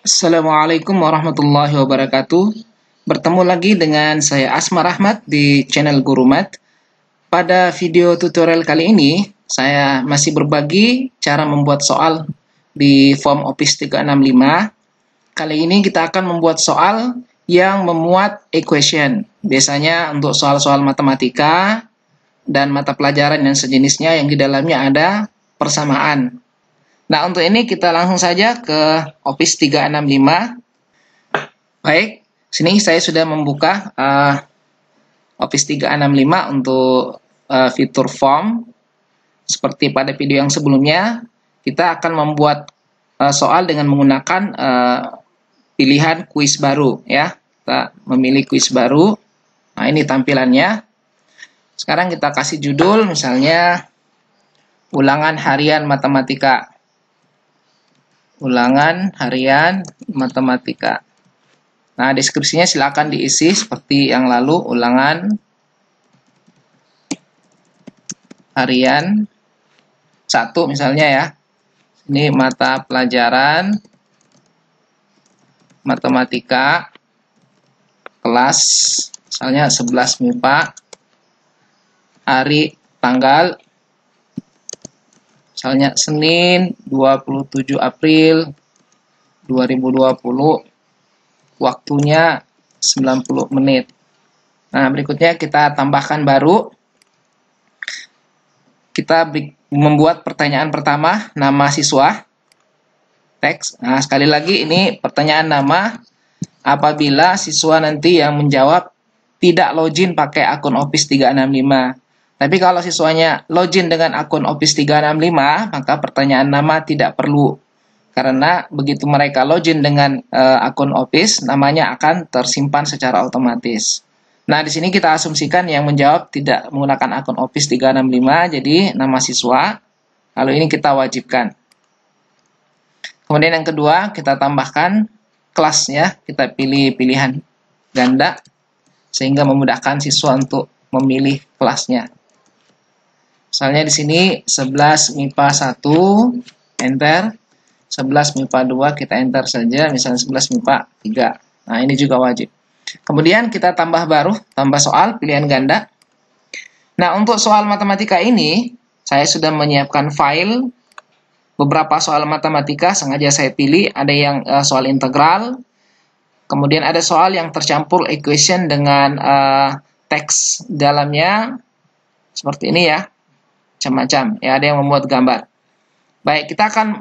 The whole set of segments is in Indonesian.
Assalamualaikum warahmatullahi wabarakatuh. Bertemu lagi dengan saya Asmar Ahmad di channel Guru Mat. Pada video tutorial kali ini, saya masih berbagi cara membuat soal di form Office 365. Kali ini kita akan membuat soal yang memuat equation. Biasanya untuk soal-soal matematika dan mata pelajaran yang sejenisnya yang di dalamnya ada persamaan. Nah, untuk ini kita langsung saja ke Office 365. Baik, sini saya sudah membuka Office 365 untuk fitur form. Seperti pada video yang sebelumnya, kita akan membuat soal dengan menggunakan pilihan kuis baru, ya. Kita memilih kuis baru. Nah, ini tampilannya. Sekarang kita kasih judul, misalnya ulangan harian matematika. Ulangan harian matematika. Nah, deskripsinya silakan diisi seperti yang lalu, ulangan harian 1 misalnya ya. Ini mata pelajaran matematika kelas misalnya 11 MIPA, hari tanggal misalnya Senin 27 April 2020, waktunya 90 menit. Nah, berikutnya kita tambahkan baru. Kita membuat pertanyaan pertama, nama siswa, teks. Nah, sekali lagi ini pertanyaan nama apabila siswa nanti yang menjawab tidak login pakai akun Office 365. Tapi kalau siswanya login dengan akun Office 365, maka pertanyaan nama tidak perlu. Karena begitu mereka login dengan akun Office, namanya akan tersimpan secara otomatis. Nah, di sini kita asumsikan yang menjawab tidak menggunakan akun Office 365, jadi nama siswa. Lalu ini kita wajibkan. Kemudian yang kedua, kita tambahkan kelasnya. Kita pilih pilihan ganda, sehingga memudahkan siswa untuk memilih kelasnya. Misalnya di sini 11 MIPA 1, enter. 11 MIPA 2 kita enter saja, misalnya 11 MIPA 3. Nah, ini juga wajib. Kemudian kita tambah baru, tambah soal pilihan ganda. Nah, untuk soal matematika ini, saya sudah menyiapkan file beberapa soal matematika, sengaja saya pilih. Ada yang soal integral, kemudian ada soal yang tercampur equation dengan teks dalamnya, seperti ini ya. Macam-macam, ya, ada yang membuat gambar. Baik, kita akan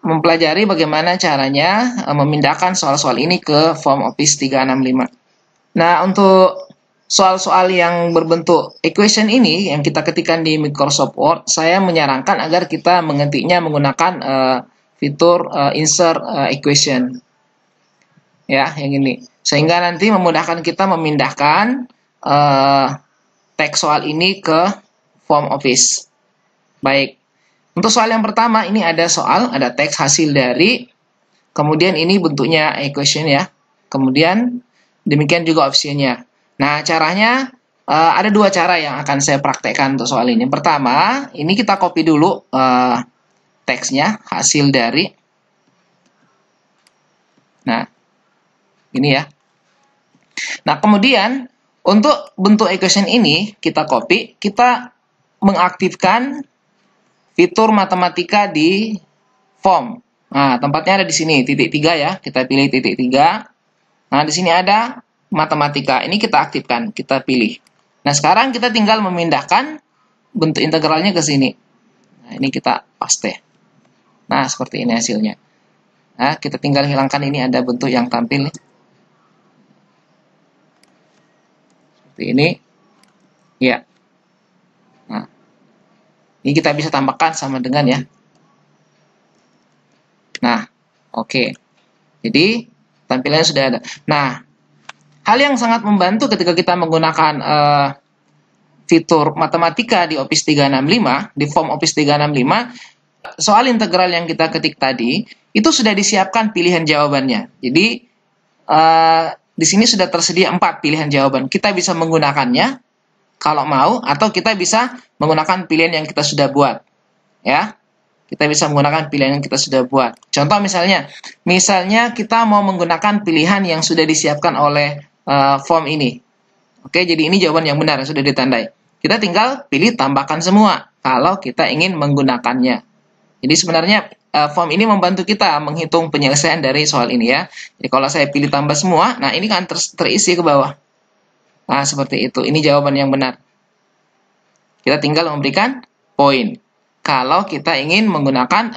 mempelajari bagaimana caranya memindahkan soal-soal ini ke form Office 365. Nah, untuk soal-soal yang berbentuk equation ini yang kita ketikkan di Microsoft Word, saya menyarankan agar kita mengetiknya menggunakan fitur insert equation. Ya, yang ini. Sehingga nanti memudahkan kita memindahkan teks soal ini ke form Office. Baik. Untuk soal yang pertama, ini ada soal, ada teks hasil dari, kemudian ini bentuknya equation ya. Kemudian demikian juga opsinya. Nah, caranya ada dua cara yang akan saya praktekkan untuk soal ini. Pertama, ini kita copy dulu teksnya, hasil dari. Nah, ini ya. Nah, kemudian untuk bentuk equation ini kita copy, kita mengaktifkan fitur matematika di form. Nah, tempatnya ada di sini, titik 3 ya. Kita pilih titik 3. Nah, di sini ada matematika. Ini kita aktifkan, kita pilih. Nah, sekarang kita tinggal memindahkan bentuk integralnya ke sini. Nah, ini kita paste. Nah, seperti ini hasilnya. Nah, kita tinggal hilangkan ini ada bentuk yang tampil. Seperti ini. Ya. Nah, ini kita bisa tambahkan sama dengan ya. Nah, oke. Jadi, tampilannya sudah ada. Nah, hal yang sangat membantu ketika kita menggunakan fitur matematika di Office 365, di form Office 365, soal integral yang kita ketik tadi, itu sudah disiapkan pilihan jawabannya. Jadi, di sini sudah tersedia 4 pilihan jawaban. Kita bisa menggunakannya kalau mau, atau kita bisa menggunakan pilihan yang kita sudah buat. Ya, kita bisa menggunakan pilihan yang kita sudah buat. Contoh misalnya kita mau menggunakan pilihan yang sudah disiapkan oleh form ini. Oke, jadi ini jawaban yang benar, sudah ditandai. Kita tinggal pilih tambahkan semua kalau kita ingin menggunakannya. Jadi sebenarnya form ini membantu kita menghitung penyelesaian dari soal ini ya. Jadi kalau saya pilih tambah semua, nah ini kan terisi ke bawah. Nah, seperti itu. Ini jawaban yang benar. Kita tinggal memberikan poin. Kalau kita ingin menggunakan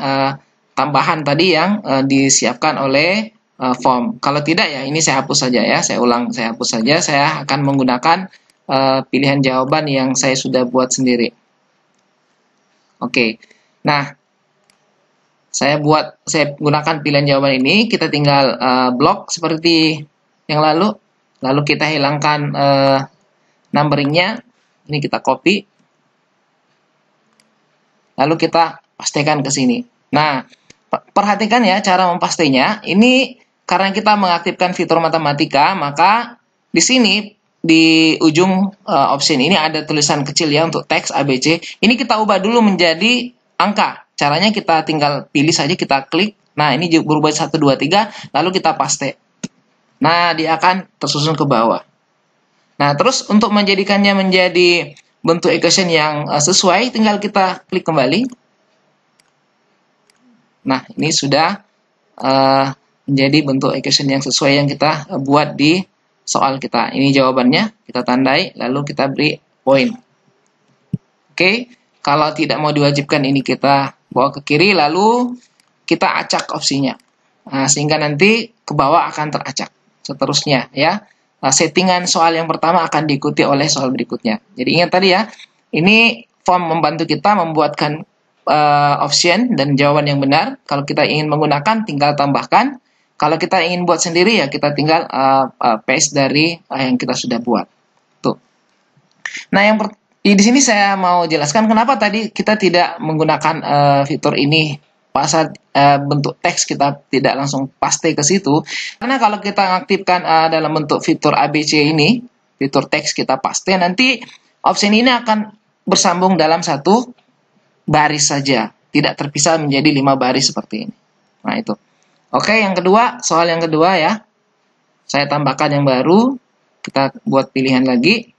tambahan tadi yang disiapkan oleh form. Kalau tidak ya ini saya hapus saja ya. Saya hapus saja. Saya akan menggunakan pilihan jawaban yang saya sudah buat sendiri. Oke. Nah, saya gunakan pilihan jawaban ini. Kita tinggal blok seperti yang lalu. Lalu kita hilangkan numberingnya. Ini kita copy. Lalu kita pastikan ke sini. Nah, perhatikan ya cara mempastenya. Ini karena kita mengaktifkan fitur matematika, maka di sini di ujung option ini ada tulisan kecil ya untuk teks ABC. Ini kita ubah dulu menjadi angka. Caranya kita tinggal pilih saja, kita klik. Nah, ini berubah 1, 2, 3, lalu kita paste. Nah, dia akan tersusun ke bawah. Nah, terus untuk menjadikannya menjadi bentuk equation yang sesuai, tinggal kita klik kembali. Nah, ini sudah menjadi bentuk equation yang sesuai yang kita buat di soal kita. Ini jawabannya, kita tandai, lalu kita beri poin. Oke, kalau tidak mau diwajibkan ini kita bawa ke kiri, lalu kita acak opsinya. Nah, sehingga nanti ke bawah akan teracak. Seterusnya ya. Settingan soal yang pertama akan diikuti oleh soal berikutnya. Jadi ingat tadi ya, ini form membantu kita membuatkan option dan jawaban yang benar. Kalau kita ingin menggunakan, tinggal tambahkan. Kalau kita ingin buat sendiri ya, kita tinggal paste dari yang kita sudah buat. Tuh. Nah, di sini saya mau jelaskan kenapa tadi kita tidak menggunakan fitur ini. Pada saat bentuk teks kita tidak langsung paste ke situ, karena kalau kita mengaktifkan dalam bentuk fitur ABC ini, fitur teks kita paste, nanti option ini akan bersambung dalam satu baris saja, tidak terpisah menjadi 5 baris seperti ini. Nah itu. Oke, yang kedua, soal yang kedua ya, saya tambahkan yang baru, kita buat pilihan lagi.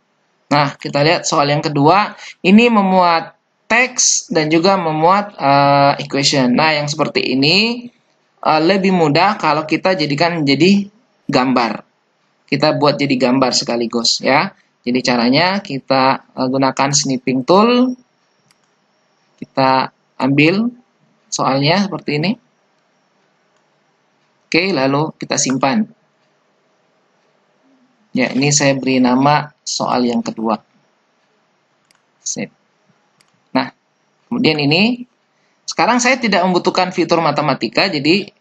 Nah, kita lihat soal yang kedua, ini memuat teks dan juga memuat equation. Nah, yang seperti ini lebih mudah kalau kita jadikan menjadi gambar. Kita buat jadi gambar sekaligus ya. Jadi caranya kita gunakan snipping tool. Kita ambil soalnya seperti ini. Oke, lalu kita simpan. Ya, ini saya beri nama soal yang kedua. Save. Nah, kemudian ini, sekarang saya tidak membutuhkan fitur matematika, jadi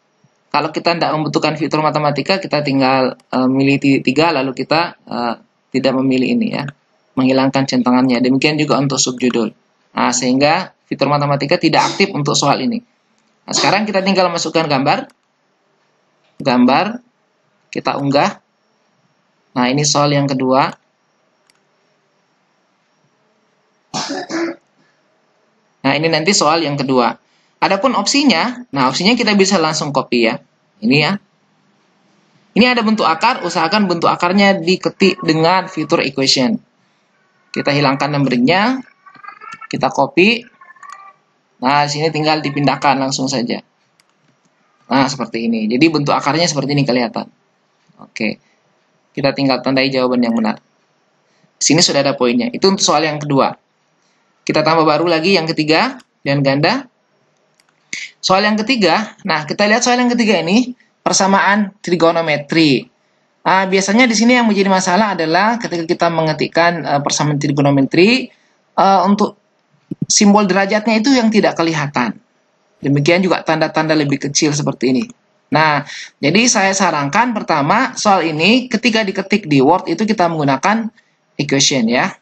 kalau kita tidak membutuhkan fitur matematika, kita tinggal milih 3, lalu kita tidak memilih ini ya, menghilangkan centangannya. Demikian juga untuk subjudul. Nah, sehingga fitur matematika tidak aktif untuk soal ini. Nah, sekarang kita tinggal masukkan gambar, kita unggah. Nah, ini soal yang kedua. Nah, ini nanti soal yang kedua. Adapun opsinya, nah opsinya kita bisa langsung copy ya. Ini ya. Ini ada bentuk akar, usahakan bentuk akarnya diketik dengan fitur equation. Kita hilangkan numberingnya, kita copy. Nah, di sini tinggal dipindahkan langsung saja. Nah, seperti ini. Jadi bentuk akarnya seperti ini kelihatan. Oke. Kita tinggal tandai jawaban yang benar. Di sini sudah ada poinnya. Itu untuk soal yang kedua. Kita tambah baru lagi yang ketiga, dan ganda. Soal yang ketiga, nah kita lihat soal yang ketiga ini, persamaan trigonometri. Nah, biasanya di sini yang menjadi masalah adalah ketika kita mengetikkan persamaan trigonometri, untuk simbol derajatnya itu yang tidak kelihatan. Demikian juga tanda-tanda lebih kecil seperti ini. Nah, jadi saya sarankan pertama, soal ini ketika diketik di Word itu kita menggunakan equation ya.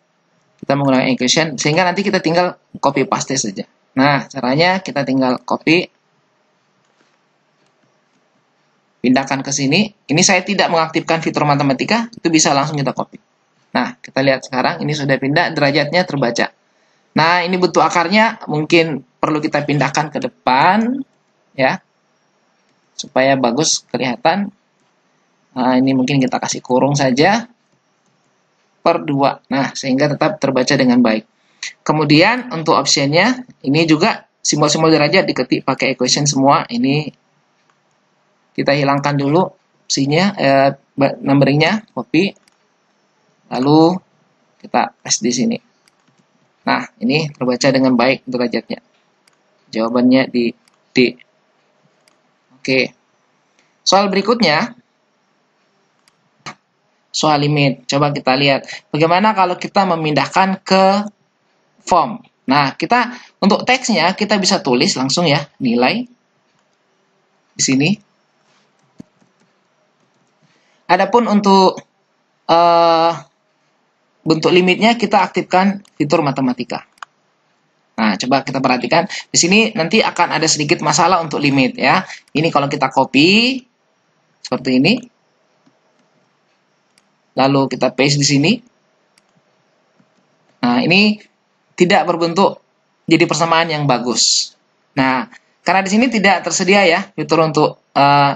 Kita menggunakan equation, sehingga nanti kita tinggal copy paste saja. Nah, caranya kita tinggal copy, pindahkan ke sini. Ini saya tidak mengaktifkan fitur matematika, itu bisa langsung kita copy. Nah, kita lihat sekarang, ini sudah pindah, derajatnya terbaca. Nah, ini bentuk akarnya mungkin perlu kita pindahkan ke depan ya, supaya bagus kelihatan. Nah, ini mungkin kita kasih kurung saja per 2. Nah, sehingga tetap terbaca dengan baik. Kemudian untuk optionnya, ini juga simbol-simbol derajat diketik pakai equation semua. Ini kita hilangkan dulu opsinya, numberingnya, copy, lalu kita paste di sini. Nah, ini terbaca dengan baik derajatnya. Jawabannya di D. Oke. Soal berikutnya, soal limit. Coba kita lihat bagaimana kalau kita memindahkan ke form. Nah, kita untuk teksnya kita bisa tulis langsung ya, nilai di sini. Adapun untuk bentuk limitnya kita aktifkan fitur matematika. Nah, coba kita perhatikan di sini nanti akan ada sedikit masalah untuk limit ya. Ini kalau kita copy seperti ini. Lalu kita paste di sini. Nah, ini tidak berbentuk jadi persamaan yang bagus. Nah, karena di sini tidak tersedia ya fitur untuk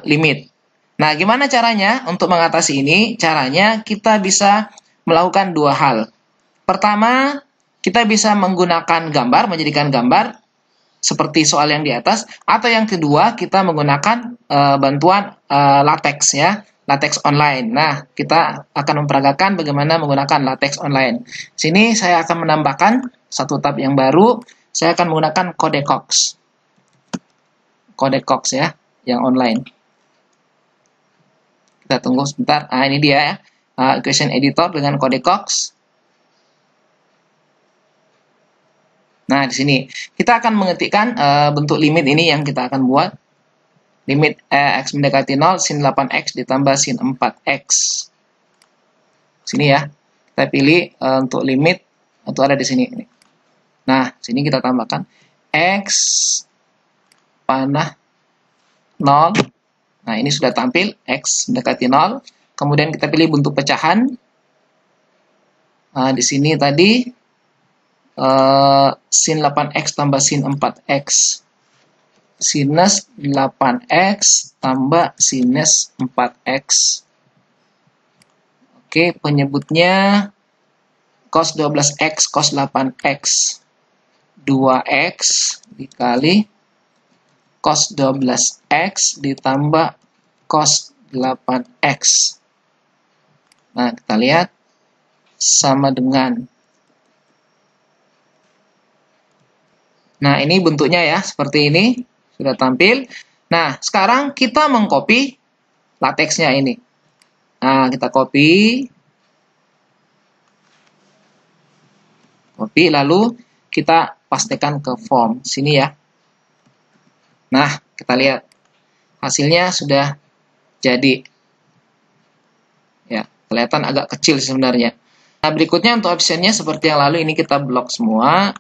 limit. Nah, gimana caranya untuk mengatasi ini? Caranya kita bisa melakukan dua hal. Pertama, kita bisa menggunakan gambar, menjadikan gambar seperti soal yang di atas. Atau yang kedua, kita menggunakan bantuan latex ya. LaTeX online. Nah, kita akan memperagakan bagaimana menggunakan LaTeX online. Sini saya akan menambahkan satu tab yang baru. Saya akan menggunakan kode Cox. Kode Cox ya, yang online. Kita tunggu sebentar. Nah, ini dia ya. Equation editor dengan kode Cox. Nah, di sini kita akan mengetikkan bentuk limit ini yang kita akan buat. Limit x mendekati 0, sin 8x ditambah sin 4x. Sini ya. Kita pilih untuk limit, atau ada di sini. Nah, sini kita tambahkan x panah 0. Nah, ini sudah tampil, x mendekati 0. Kemudian kita pilih bentuk pecahan. Nah, di sini tadi sin 8x tambah sin 4x. Sinus 8x tambah sinus 4x. Oke, penyebutnya cos 12x cos 8x. 2x dikali cos 12x ditambah cos 8x. Nah, kita lihat sama dengan. Nah, ini bentuknya ya, seperti ini. Sudah tampil. Nah, sekarang kita mengcopy latexnya ini. Nah, kita copy. Copy, lalu kita pastikan ke form. Sini ya. Nah, kita lihat. Hasilnya sudah jadi. Ya, kelihatan agak kecil sebenarnya. Nah, berikutnya untuk optionnya seperti yang lalu. Ini kita blok semua.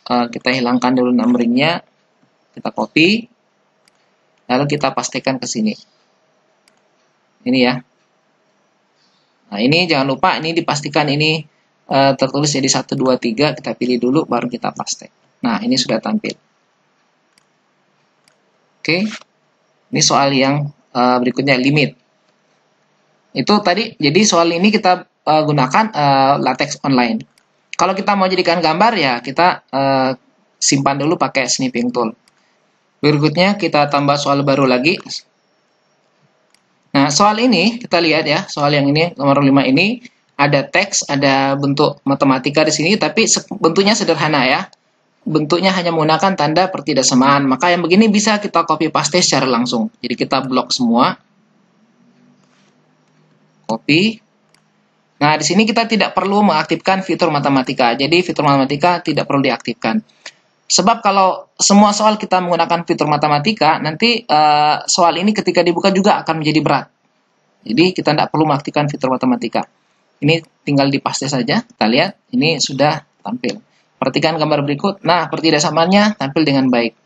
Kita hilangkan dulu numberingnya. Kita copy, lalu kita pastikan ke sini. Ini ya. Nah, ini jangan lupa ini dipastikan ini tertulis jadi 1, 2, 3. Kita pilih dulu, baru kita paste. Nah, ini sudah tampil. Oke. Ini soal yang berikutnya, limit. Itu tadi, jadi soal ini kita gunakan LaTeX online. Kalau kita mau jadikan gambar ya, kita simpan dulu pakai snipping tool. Berikutnya kita tambah soal baru lagi. Nah, soal ini kita lihat ya, soal yang ini nomor 5 ini ada teks, ada bentuk matematika di sini, tapi bentuknya sederhana ya. Bentuknya hanya menggunakan tanda pertidaksamaan. Maka yang begini bisa kita copy paste secara langsung. Jadi kita blok semua. Copy. Nah, di sini kita tidak perlu mengaktifkan fitur matematika. Jadi fitur matematika tidak perlu diaktifkan. Sebab kalau semua soal kita menggunakan fitur matematika, nanti soal ini ketika dibuka juga akan menjadi berat. Jadi kita tidak perlu mengaktifkan fitur matematika. Ini tinggal dipaste saja. Kita lihat, ini sudah tampil. Perhatikan gambar berikut. Nah, pertidaksamaannya tampil dengan baik.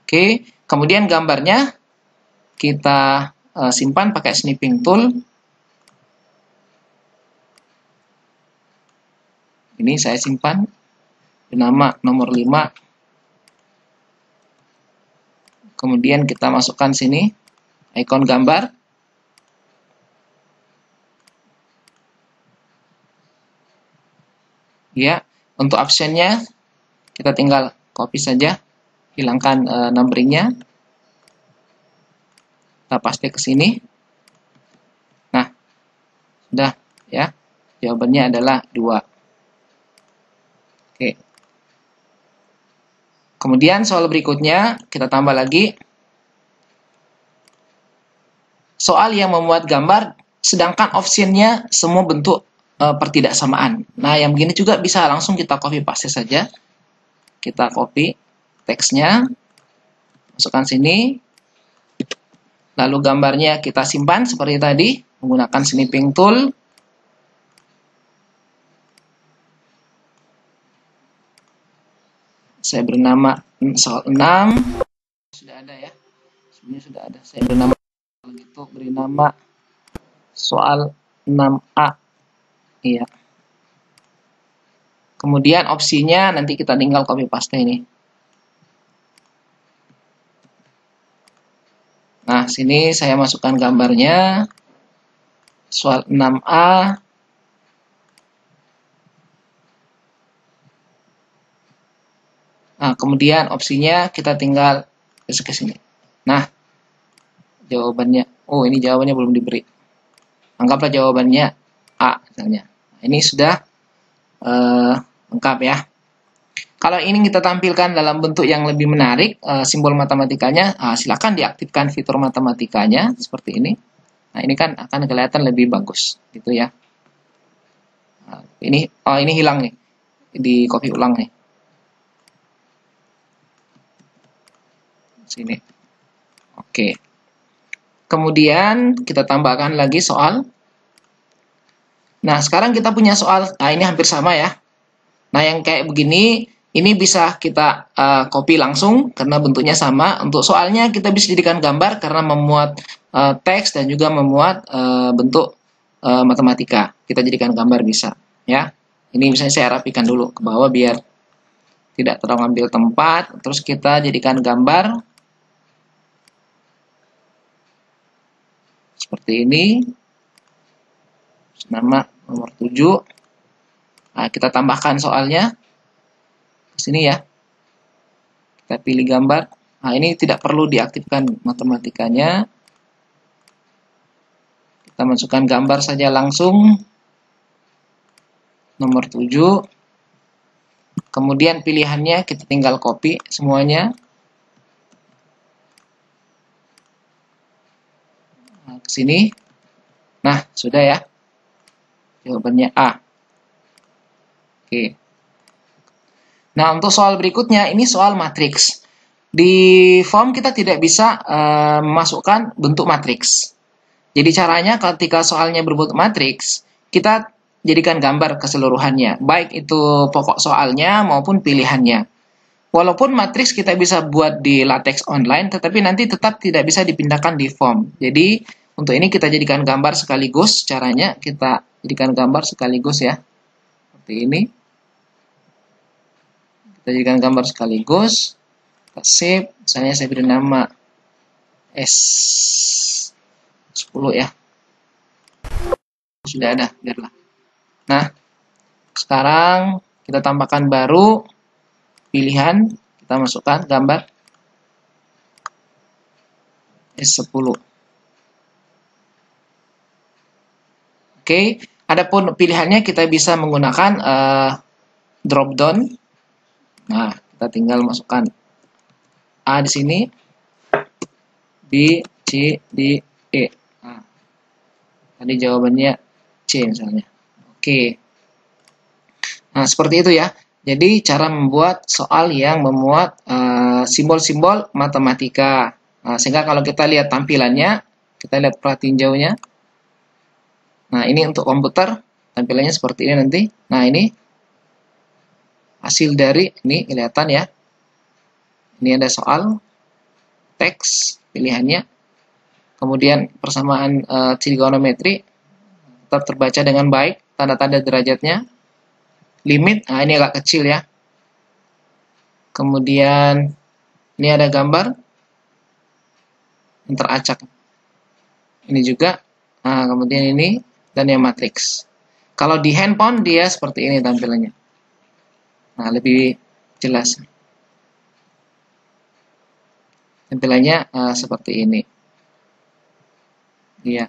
Oke, kemudian gambarnya kita simpan pakai snipping tool. Ini saya simpan. Nama nomor 5 Kemudian kita masukkan sini ikon gambar. Ya, untuk absennya kita tinggal copy saja, hilangkan numberingnya. Kita paste ke sini. Nah, sudah ya. Jawabannya adalah 2. Oke. Kemudian soal berikutnya kita tambah lagi. Soal yang memuat gambar sedangkan optionnya semua bentuk pertidaksamaan. Nah, yang begini juga bisa langsung kita copy paste saja. Kita copy teksnya, masukkan sini. Lalu gambarnya kita simpan seperti tadi menggunakan snipping tool. Saya beri nama soal 6. Sudah ada ya. Sebenarnya sudah ada. Saya beri nama begitu, beri nama soal 6A. Iya. Kemudian opsinya nanti kita tinggal copy paste ini. Nah, sini saya masukkan gambarnya. Soal 6A. Nah, kemudian opsinya kita tinggal ke sini. Nah, jawabannya, oh ini jawabannya belum diberi. Anggaplah jawabannya A misalnya. Nah, ini sudah lengkap ya. Kalau ini kita tampilkan dalam bentuk yang lebih menarik, simbol matematikanya, silakan diaktifkan fitur matematikanya seperti ini. Nah, ini kan akan kelihatan lebih bagus, gitu ya. Nah, ini hilang nih, di copy ulang nih. Sini. Oke. Kemudian kita tambahkan lagi soal. Nah, sekarang kita punya soal. Nah, ini hampir sama ya. Nah, yang kayak begini, ini bisa kita copy langsung karena bentuknya sama. Untuk soalnya kita bisa jadikan gambar karena memuat teks dan juga memuat bentuk matematika. Kita jadikan gambar bisa, ya. Ini misalnya saya rapikan dulu ke bawah biar tidak terlalu ambil tempat. Terus kita jadikan gambar seperti ini. Nama nomor 7. Nah, kita tambahkan soalnya ke sini ya. Kita pilih gambar. Nah, ini tidak perlu diaktifkan matematikanya. Kita masukkan gambar saja langsung. Nomor 7. Kemudian pilihannya kita tinggal copy semuanya. Nah, ke sini. Nah, sudah ya. Jawabannya A. Oke. Nah, untuk soal berikutnya, ini soal matriks. Di form kita tidak bisa memasukkan bentuk matriks. Jadi caranya ketika soalnya berbentuk matriks, kita jadikan gambar keseluruhannya. Baik itu pokok soalnya maupun pilihannya. Walaupun matriks kita bisa buat di LaTeX online, tetapi nanti tetap tidak bisa dipindahkan di form. Jadi, untuk ini kita jadikan gambar sekaligus. Caranya kita jadikan gambar sekaligus ya. Seperti ini. Kita jadikan gambar sekaligus. Kita save. Misalnya saya beri nama S10 ya. Sudah ada, biarlah. Nah, sekarang kita tambahkan baru pilihan. Kita masukkan gambar S10. Oke, adapun pilihannya kita bisa menggunakan drop down. Nah, kita tinggal masukkan A di sini, B, C, D, E. Nah, tadi jawabannya C misalnya. Oke. Nah, seperti itu ya. Jadi, cara membuat soal yang memuat simbol-simbol matematika. Nah, sehingga kalau kita lihat tampilannya, kita lihat plat tinjaunya. Nah, ini untuk komputer, tampilannya seperti ini nanti. Nah, ini hasil dari, ini kelihatan ya. Ini ada soal, teks, pilihannya. Kemudian persamaan trigonometri, tetap terbaca dengan baik, tanda-tanda derajatnya. Limit, nah ini agak kecil ya. Kemudian, ini ada gambar. yang teracak. Ini juga, nah, kemudian ini, dan yang matriks. Kalau di handphone dia seperti ini tampilannya. Nah, lebih jelas. Tampilannya seperti ini. Iya.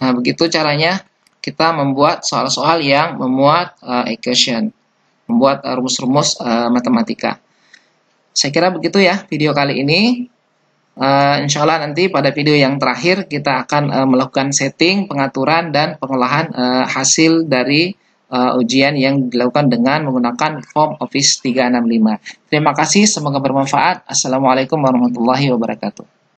Nah, begitu caranya kita membuat soal-soal yang memuat equation, membuat rumus-rumus matematika. Saya kira begitu ya video kali ini. Insya Allah nanti pada video yang terakhir kita akan melakukan setting, pengaturan, dan pengolahan hasil dari ujian yang dilakukan dengan menggunakan form Office 365. Terima kasih, semoga bermanfaat. Assalamualaikum warahmatullahi wabarakatuh.